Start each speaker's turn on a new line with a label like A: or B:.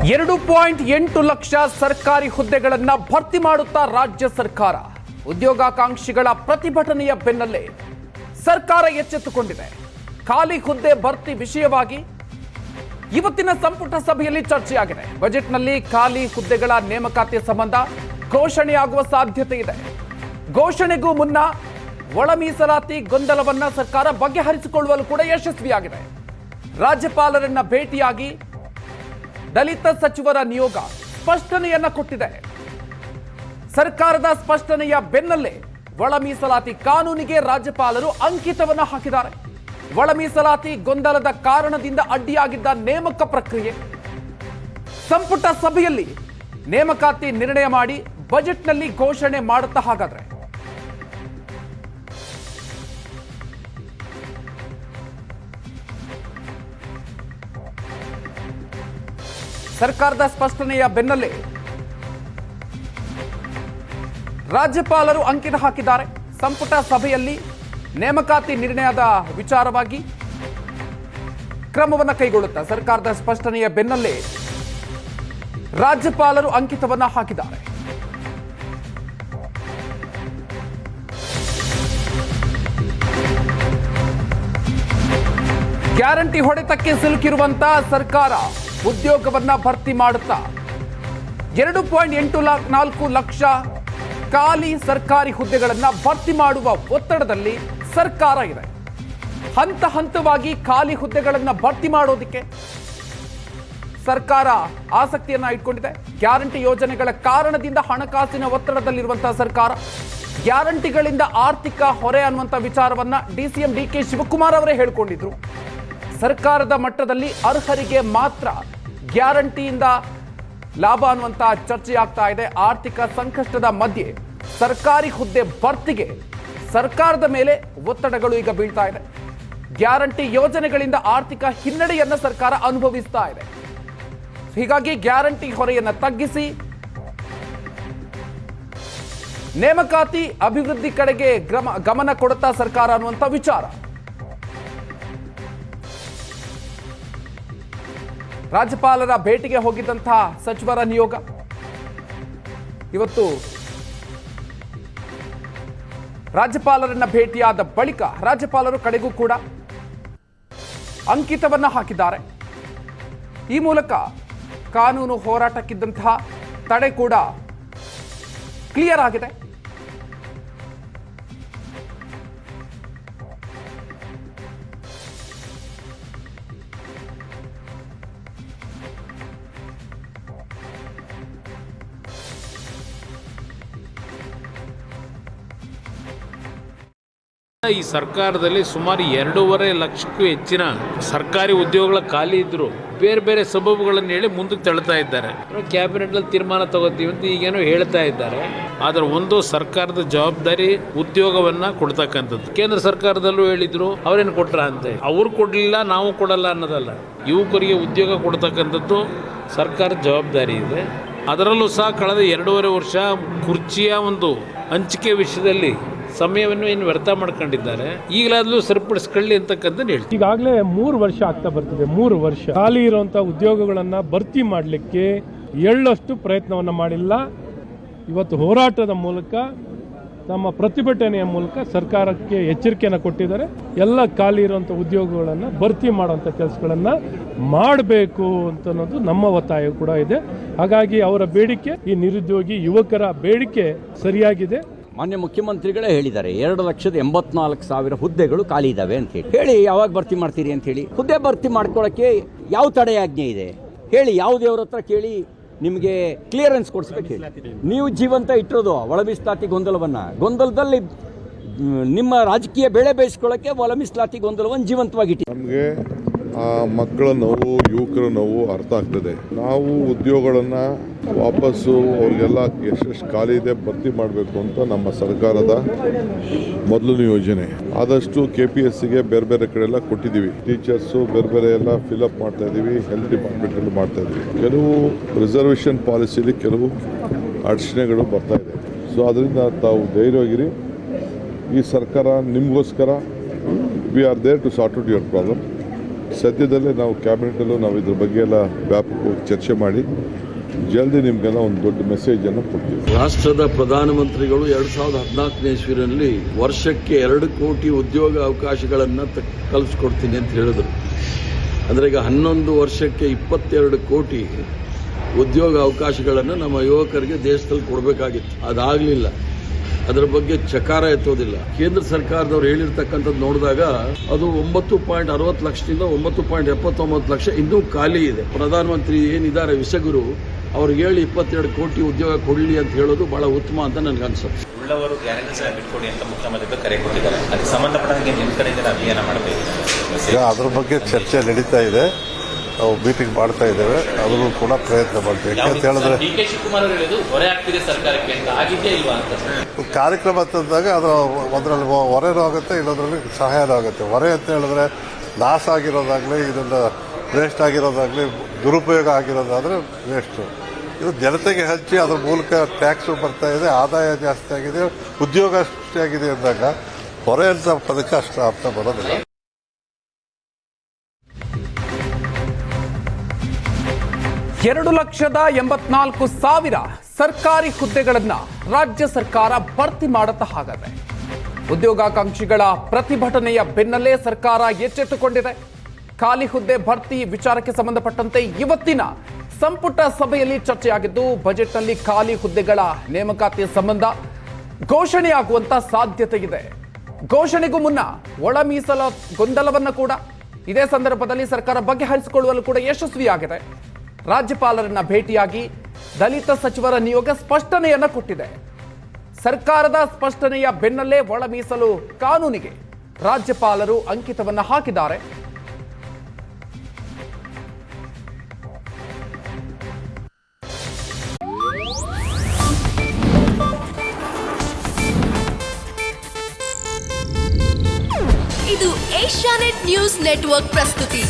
A: 2.8 ಲಕ್ಷ ಸರ್ಕಾರಿ ಹುದ್ದೆಗಳನ್ನು ಭರ್ತಿ ಮಾಡುತ್ತಾ ರಾಜ್ಯ ಸರ್ಕಾರ. ಉದ್ಯೋಗಾಕಾಂಕ್ಷಿಗಳ ಪ್ರತಿಭಟನೆಯ ಬೆನ್ನಲ್ಲೇ ಸರ್ಕಾರ ಎಚ್ಚೆತ್ತುಕೊಂಡಿದೆ. ಖಾಲಿ ಹುದ್ದೆ ಭರ್ತಿ ವಿಷಯವಾಗಿ ಇವತ್ತಿನ ಸಂಪುಟ ಸಭೆಯಲ್ಲಿ ಚರ್ಚೆಯಾಗಿದೆ. ಬಜೆಟ್ನಲ್ಲಿ ಖಾಲಿ ಹುದ್ದೆಗಳ ನೇಮಕಾತಿ ಸಂಬಂಧ ಘೋಷಣೆಯಾಗುವ ಸಾಧ್ಯತೆ ಇದೆ. ಘೋಷಣೆಗೂ ಮುನ್ನ ಒಳ ಮೀಸಲಾತಿ ಗೊಂದಲವನ್ನ ಸರ್ಕಾರ ಬಗೆಹರಿಸಿಕೊಳ್ಳುವಲ್ಲಿ ಕೂಡ ಯಶಸ್ವಿಯಾಗಿದೆ. ರಾಜ್ಯಪಾಲರನ್ನ ಭೇಟಿಯಾಗಿ ದಲಿತ ಸಚಿವರ ನಿಯೋಗ ಸ್ಪಷ್ಟನೆಯನ್ನ ಕೊಟ್ಟಿದೆ. ಸರ್ಕಾರದ ಸ್ಪಷ್ಟನೆಯ ಬೆನ್ನಲ್ಲೇ ಒಳ ಮೀಸಲಾತಿ ಕಾನೂನಿಗೆ ರಾಜ್ಯಪಾಲರು ಅಂಕಿತವನ್ನ ಹಾಕಿದ್ದಾರೆ. ಒಳ ಮೀಸಲಾತಿ ಗೊಂದಲದ ಕಾರಣದಿಂದ ಅಡ್ಡಿಯಾಗಿದ್ದ ನೇಮಕ ಪ್ರಕ್ರಿಯೆ ಸಂಪುಟ ಸಭೆಯಲ್ಲಿ ನೇಮಕಾತಿ ನಿರ್ಣಯ ಮಾಡಿ ಬಜೆಟ್ನಲ್ಲಿ ಘೋಷಣೆ ಮಾಡುತ್ತಾ. ಹಾಗಾದ್ರೆ ಸರ್ಕಾರದ ಸ್ಪಷ್ಟನೆಯ ಬೆನ್ನಲ್ಲೇ ರಾಜ್ಯಪಾಲರು ಅಂಕಿತ ಹಾಕಿದ್ದಾರೆ. ಸಂಪುಟ ಸಭೆಯಲ್ಲಿ ನೇಮಕಾತಿ ನಿರ್ಣಯದ ವಿಚಾರವಾಗಿ ಕ್ರಮವನ್ನು ಕೈಗೊಳ್ಳುತ್ತಾ ಸರ್ಕಾರದ ಸ್ಪಷ್ಟನೆಯ ಬೆನ್ನಲ್ಲೇ ರಾಜ್ಯಪಾಲರು ಅಂಕಿತವನ್ನ ಹಾಕಿದ್ದಾರೆ. ಗ್ಯಾರಂಟಿ ಹೊಡೆತಕ್ಕೆ ಸಿಲುಕಿರುವಂತಹ ಸರ್ಕಾರ ಉದ್ಯೋಗವನ್ನ ಭರ್ತಿ ಮಾಡುತ್ತಾ 2.84 ಲಕ್ಷ ಖಾಲಿ ಸರ್ಕಾರಿ ಹುದ್ದೆಗಳನ್ನು ಭರ್ತಿ ಮಾಡುವ ಒತ್ತಡದಲ್ಲಿ ಸರ್ಕಾರ ಇದೆ. ಹಂತ ಹಂತವಾಗಿ ಖಾಲಿ ಹುದ್ದೆಗಳನ್ನು ಭರ್ತಿ ಮಾಡೋದಕ್ಕೆ ಸರ್ಕಾರ ಆಸಕ್ತಿಯನ್ನ ಇಟ್ಕೊಂಡಿದೆ. ಗ್ಯಾರಂಟಿ ಯೋಜನೆಗಳ ಕಾರಣದಿಂದ ಹಣಕಾಸಿನ ಒತ್ತಡದಲ್ಲಿರುವಂತಹ ಸರ್ಕಾರ ಗ್ಯಾರಂಟಿಗಳಿಂದ ಆರ್ಥಿಕ ಹೊರೆ ಅನ್ನುವಂಥ ವಿಚಾರವನ್ನ ಡಿಸಿಎಂ ಡಿ ಕೆ ಶಿವಕುಮಾರ್ ಅವರೇ ಹೇಳಿಕೊಂಡಿದ್ರು. ಸರ್ಕಾರದ ಮಟ್ಟದಲ್ಲಿ ಅರ್ಹರಿಗೆ ಮಾತ್ರ ಗ್ಯಾರಂಟಿಯಿಂದ ಲಾಭ ಅನ್ನುವಂಥ ಚರ್ಚೆ ಆಗ್ತಾ ಇದೆ. ಆರ್ಥಿಕ ಸಂಕಷ್ಟದ ಮಧ್ಯೆ ಸರ್ಕಾರಿ ಹುದ್ದೆ ಭರ್ತಿಗೆ ಸರ್ಕಾರದ ಮೇಲೆ ಒತ್ತಡಗಳು ಈಗ ಬೀಳ್ತಾ ಇದೆ. ಗ್ಯಾರಂಟಿ ಯೋಜನೆಗಳಿಂದ ಆರ್ಥಿಕ ಹಿನ್ನಡೆಯನ್ನ ಸರ್ಕಾರ ಅನುಭವಿಸ್ತಾ ಇದೆ. ಹೀಗಾಗಿ ಗ್ಯಾರಂಟಿ ಹೊರೆಯನ್ನು ತಗ್ಗಿಸಿ ನೇಮಕಾತಿ ಅಭಿವೃದ್ಧಿ ಕಡೆಗೆ ಗಮನ ಕೊಡುತ್ತಾ ಸರ್ಕಾರ ಅನ್ನುವಂಥ ವಿಚಾರ. ರಾಜ್ಯಪಾಲರ ಭೇಟಿಗೆ ಹೋಗಿದ್ದಂತಹ ಸಚಿವರ ನಿಯೋಗ ಇವತ್ತು ರಾಜ್ಯಪಾಲರನ್ನ ಭೇಟಿಯಾದ ಬಳಿಕ ರಾಜ್ಯಪಾಲರು ಕಡೆಗೂ ಕೂಡ ಅಂಕಿತವನ್ನ ಹಾಕಿದ್ದಾರೆ. ಈ ಮೂಲಕ ಕಾನೂನು ಹೋರಾಟಕ್ಕಿದ್ದಂತಹ ತಡೆ ಕೂಡ ಕ್ಲಿಯರ್ ಆಗಿದೆ.
B: ಈ ಸರ್ಕಾರದಲ್ಲಿ ಸುಮಾರು 2.5 ಲಕ್ಷಕ್ಕೂ ಹೆಚ್ಚಿನ ಸರ್ಕಾರಿ ಉದ್ಯೋಗಗಳ ಖಾಲಿ ಇದ್ರು ಬೇರೆ ಬೇರೆ ಸಬಬುಗಳನ್ನು ಹೇಳಿ ಮುಂದಕ್ಕೆ ತಳ್ತಾ ಇದ್ದಾರೆ. ಕ್ಯಾಬಿನೆಟ್ನಲ್ಲಿ ತೀರ್ಮಾನ ತಗೋತೀವಿ ಅಂತ ಈಗೇನೋ ಹೇಳ್ತಾ ಇದ್ದಾರೆ. ಆದರೆ ಒಂದು ಸರ್ಕಾರದ ಜವಾಬ್ದಾರಿ ಉದ್ಯೋಗವನ್ನ ಕೊಡ್ತಕ್ಕಂಥದ್ದು. ಕೇಂದ್ರ ಸರ್ಕಾರದಲ್ಲೂ ಹೇಳಿದ್ರು, ಅವರೇನು ಕೊಟ್ರ ಅಂತ. ಅವ್ರು ಕೊಡಲಿಲ್ಲ, ನಾವು ಕೊಡಲ್ಲ ಅನ್ನೋದಲ್ಲ. ಯುವಕರಿಗೆ ಉದ್ಯೋಗ ಕೊಡ್ತಕ್ಕಂಥದ್ದು ಸರ್ಕಾರದ ಜವಾಬ್ದಾರಿ ಇದೆ. ಅದರಲ್ಲೂ ಸಹ ಕಳೆದ 2.5 ವರ್ಷ ಕುರ್ಚಿಯ ಒಂದು ಹಂಚಿಕೆ ವಿಷಯದಲ್ಲಿ ಸಮಯವನ್ನು ಏನು ವ್ಯರ್ಥ ಮಾಡ್ಕೊಂಡಿದ್ದಾರೆ. ಈಗಲಾದ್ರೂ ಸರಿಪಡಿಸ್ಕೊಳ್ಳಿ ಅಂತಕ್ಕಂಥ ಹೇಳ್ತೀವಿ.
C: ಈಗಾಗಲೇ 3 ವರ್ಷ ಆಗ್ತಾ ಬರ್ತಿದೆ. 3 ವರ್ಷ ಖಾಲಿ ಇರುವಂತಹ ಉದ್ಯೋಗಗಳನ್ನ ಭರ್ತಿ ಮಾಡಲಿಕ್ಕೆ ಎಳ್ಳಷ್ಟು ಪ್ರಯತ್ನವನ್ನ ಮಾಡಿಲ್ಲ. ಇವತ್ತು ಹೋರಾಟದ ಮೂಲಕ, ತಮ್ಮ ಪ್ರತಿಭಟನೆಯ ಮೂಲಕ ಸರ್ಕಾರಕ್ಕೆ ಎಚ್ಚರಿಕೆಯನ್ನು ಕೊಟ್ಟಿದ್ದಾರೆ. ಎಲ್ಲ ಖಾಲಿ ಇರುವಂಥ ಉದ್ಯೋಗಗಳನ್ನು ಭರ್ತಿ ಮಾಡುವಂಥ ಕೆಲಸಗಳನ್ನು ಮಾಡಬೇಕು ಅಂತ ಅನ್ನೋದು ನಮ್ಮ ಒತ್ತಾಯ ಕೂಡ ಇದೆ. ಹಾಗಾಗಿ ಅವರ ಬೇಡಿಕೆ, ಈ ನಿರುದ್ಯೋಗಿ ಯುವಕರ ಬೇಡಿಕೆ ಸರಿಯಾಗಿದೆ.
D: ಮಾನ್ಯ ಮುಖ್ಯಮಂತ್ರಿಗಳೇ ಹೇಳಿದ್ದಾರೆ 2,84,000 ಹುದ್ದೆಗಳು ಖಾಲಿ ಇದ್ದಾವೆ ಅಂತ ಹೇಳಿ ಯಾವಾಗ ಭರ್ತಿ ಮಾಡ್ತೀರಿ ಅಂತ ಹೇಳಿ. ಹುದ್ದೆ ಭರ್ತಿ ಮಾಡ್ಕೊಳ್ಳೋಕ್ಕೆ ಯಾವ ತಡೆಯಾಜ್ಞೆ ಇದೆ ಹೇಳಿ? ಯಾವ ದೇವ್ರ ಹತ್ರ ಕೇಳಿ ನಿಮಗೆ ಕ್ಲಿಯರೆನ್ಸ್ ಕೊಡಿಸ್ಬೇಕು ಹೇಳಿ? ನೀವು ಜೀವಂತ ಇಟ್ಟಿರೋದು ಒಳ ಮೀಸಲಾತಿ ಗೊಂದಲದಲ್ಲಿ ನಿಮ್ಮ ರಾಜಕೀಯ ಬೆಳೆ ಬೇಯಿಸ್ಕೊಳ್ಳೋಕ್ಕೆ ಒಳ ಮೀಸಲಾತಿ ಗೊಂದಲವನ್ನು ಜೀವಂತವಾಗಿಟ್ಟು
E: ನಮಗೆ ಆ ಮಕ್ಕಳ ನೋವು, ಯುವಕರ ನೋವು ಅರ್ಥ ಆಗ್ತದೆ. ನಾವು ಉದ್ಯೋಗಗಳನ್ನು ವಾಪಸ್ಸು ಅವ್ರಿಗೆಲ್ಲ ಎಷ್ಟೆಷ್ಟು ಖಾಲಿ ಇದೆ ಭರ್ತಿ ಮಾಡಬೇಕು ಅಂತ ನಮ್ಮ ಸರ್ಕಾರದ ಮೊದಲನೇ ಯೋಜನೆ. ಆದಷ್ಟು KPSCಗೆ ಬೇರೆ ಬೇರೆ ಕಡೆ ಎಲ್ಲ ಕೊಟ್ಟಿದ್ದೀವಿ. ಟೀಚರ್ಸು ಬೇರೆ ಬೇರೆ ಎಲ್ಲ ಫಿಲಪ್ ಮಾಡ್ತಾ ಇದ್ದೀವಿ. ಹೆಲ್ತ್ ಡಿಪಾರ್ಟ್ಮೆಂಟಲ್ಲಿ ಮಾಡ್ತಾ ಇದ್ದೀವಿ. ಕೆಲವು ರಿಸರ್ವೇಷನ್ ಪಾಲಿಸಿಲಿ ಕೆಲವು ಅಡಚಣೆಗಳು ಬರ್ತಾ ಇದೆ. ಸೊ ಅದರಿಂದ ತಾವು ಧೈರ್ಯವಾಗಿರಿ. ಈ ಸರ್ಕಾರ ನಿಮಗೋಸ್ಕರ we are there to sort out your problem. ಸದ್ಯದಲ್ಲೇ ನಾವು ಕ್ಯಾಬಿನೆಟಲ್ಲೂ ನಾವು ಇದ್ರ ಬಗ್ಗೆ ಎಲ್ಲ ವ್ಯಾಪಕವಾಗಿ ಚರ್ಚೆ ಮಾಡಿ ಜಲ್ದಿ ನಿಮಗೆಲ್ಲ ಒಂದು ದೊಡ್ಡ ಮೆಸೇಜನ್ನು ಕೊಡ್ತೀವಿ.
F: ರಾಷ್ಟ್ರದ ಪ್ರಧಾನಮಂತ್ರಿಗಳು 2014ನೇ ಇಸ್ವಿನಲ್ಲಿ ವರ್ಷಕ್ಕೆ 2 ಕೋಟಿ ಉದ್ಯೋಗ ಅವಕಾಶಗಳನ್ನು ಕಲ್ಪಿಸ್ಕೊಡ್ತೀನಿ ಅಂತ ಹೇಳಿದರು. ಅಂದರೆ ಈಗ 11 ವರ್ಷಕ್ಕೆ 22 ಕೋಟಿ ಉದ್ಯೋಗ ಅವಕಾಶಗಳನ್ನು ನಮ್ಮ ಯುವಕರಿಗೆ ದೇಶದಲ್ಲಿ ಕೊಡಬೇಕಾಗಿತ್ತು. ಅದಾಗಲಿಲ್ಲ. ಅದರ ಬಗ್ಗೆ ಚಕಾರ ಎತ್ತೋದಿಲ್ಲ. ಕೇಂದ್ರ ಸರ್ಕಾರದವ್ರು ಹೇಳಿರ್ತಕ್ಕಂಥದ್ದು ನೋಡಿದಾಗ ಅದು 9.60 ಲಕ್ಷದಿಂದ 9.79 ಲಕ್ಷ ಇನ್ನೂ ಖಾಲಿ ಇದೆ. ಪ್ರಧಾನಮಂತ್ರಿ ಏನಿದ್ದಾರೆ ವಿಷಗುರು, ಅವ್ರಿಗೆ ಹೇಳಿ 22 ಕೋಟಿ ಉದ್ಯೋಗ ಕೊಡಲಿ ಅಂತ ಹೇಳೋದು ಬಹಳ ಉತ್ತಮ ಅಂತ ನನಗೆ ಅನ್ಸುತ್ತೆ.
G: ಉಳ್ಳವರು ಗ್ಯಾರಂಟಿ ಬಿಟ್ಕೊಡಿ ಅಂತ ಮುಖ್ಯಮಂತ್ರಿಗಳು ಕರೆ ಕೊಟ್ಟಿದ್ದಾರೆ. ಅದಕ್ಕೆ ಸಂಬಂಧಪಟ್ಟಂಗೆ ನಿಮ್ಮ ಕಡೆಯಿಂದ ಅಭಿಯಾನ ಮಾಡಬೇಕು.
H: ಅದ್ರ ಬಗ್ಗೆ ಚರ್ಚೆ ನಡೀತಾ ಇದೆ. ನಾವು ಮೀಟಿಂಗ್ ಮಾಡ್ತಾ ಇದ್ದೇವೆ. ಅದನ್ನು ಕೂಡ ಪ್ರಯತ್ನ ಮಾಡ್ತೀವಿ. ಅಂತ ಹೇಳಿದ್ರೆ
G: ಡಿ.ಕೆ. ಶಿವಕುಮಾರ್ ಅವರು ಹೇಳಿದ್ರು ಹೊರೆ ಆಗ್ತಿದೆ ಸರ್ಕಾರಕ್ಕೆ ಅಂತ. ಆಗಿದ್ದೇ ಇಲ್ವಾ ಅಂತ
H: ಕಾರ್ಯಕ್ರಮ ಅಂತಂದಾಗ ಅದರಲ್ಲಿ ಹೊರೆನೂ ಆಗುತ್ತೆ, ಇನ್ನೊಂದರಲ್ಲಿ ಸಹಾಯನೂ ಆಗುತ್ತೆ. ಹೊರೆ ಅಂತ ಹೇಳಿದ್ರೆ ಲಾಸ್ ಆಗಿರೋದಾಗಲಿ, ಇದನ್ನು ವೇಸ್ಟ್ ಆಗಿರೋದಾಗಲಿ, ದುರುಪಯೋಗ ಆಗಿರೋದಾದರೆ ವೇಸ್ಟು. ಇದು ಜನತೆಗೆ ಹಂಚಿ ಅದ್ರ ಮೂಲಕ ಟ್ಯಾಕ್ಸು ಬರ್ತಾ ಇದೆ, ಆದಾಯ ಜಾಸ್ತಿ ಆಗಿದೆ, ಉದ್ಯೋಗ ಸೃಷ್ಟಿಯಾಗಿದೆ ಅಂದಾಗ ಹೊರೆ ಅಂತ ಪದಕ್ಕೆ ಅಷ್ಟು ಅರ್ಥ ಬರೋದಿಲ್ಲ.
A: $2,84,000 ಸರ್ಕಾರಿ ಹುದ್ದೆಗಳನ್ನ ರಾಜ್ಯ ಸರ್ಕಾರ ಭರ್ತಿ ಮಾಡುತ್ತಾ ಹಾಗಾದ್ರೆ ಉದ್ಯೋಗಾಕಾಂಕ್ಷಿಗಳ ಪ್ರತಿಭಟನೆಯ ಬೆನ್ನಲ್ಲೇ ಸರ್ಕಾರ ಎಚ್ಚೆತ್ತುಕೊಂಡಿದೆ. ಖಾಲಿ ಹುದ್ದೆ ಭರ್ತಿ ವಿಚಾರಕ್ಕೆ ಸಂಬಂಧಪಟ್ಟಂತೆ ಇವತ್ತಿನ ಸಂಪುಟ ಸಭೆಯಲ್ಲಿ ಚರ್ಚೆಯಾಗಿದ್ದು, ಬಜೆಟ್ನಲ್ಲಿ ಖಾಲಿ ಹುದ್ದೆಗಳ ನೇಮಕಾತಿ ಸಂಬಂಧ ಘೋಷಣೆಯಾಗುವಂತ ಸಾಧ್ಯತೆ ಇದೆ. ಘೋಷಣೆಗೂ ಮುನ್ನ ಒಳ ಮೀಸಲ ಗೊಂದಲವನ್ನು ಕೂಡ ಇದೇ ಸಂದರ್ಭದಲ್ಲಿ ಸರ್ಕಾರ ಬಗೆಹರಿಸಿಕೊಳ್ಳುವಲ್ಲೂ ಕೂಡ ಯಶಸ್ವಿಯಾಗಿದೆ. ರಾಜ್ಯಪಾಲರನ್ನ ಭೇಟಿಯಾಗಿ ದಲಿತ ಸಚಿವರ ನಿಯೋಗ ಸ್ಪಷ್ಟನೆಯನ್ನ ಕೊಟ್ಟಿದೆ. ಸರ್ಕಾರದ ಸ್ಪಷ್ಟನೆಯ ಬೆನ್ನಲ್ಲೇ ಒಳ ಮೀಸಲು ಕಾನೂನಿಗೆ ರಾಜ್ಯಪಾಲರು ಅಂಕಿತವನ್ನ ಹಾಕಿದ್ದಾರೆ.
I: ಇದು ಏಷ್ಯಾನೆಟ್ ನ್ಯೂಸ್ ನೆಟ್ವರ್ಕ್ ಪ್ರಸ್ತುತಿ.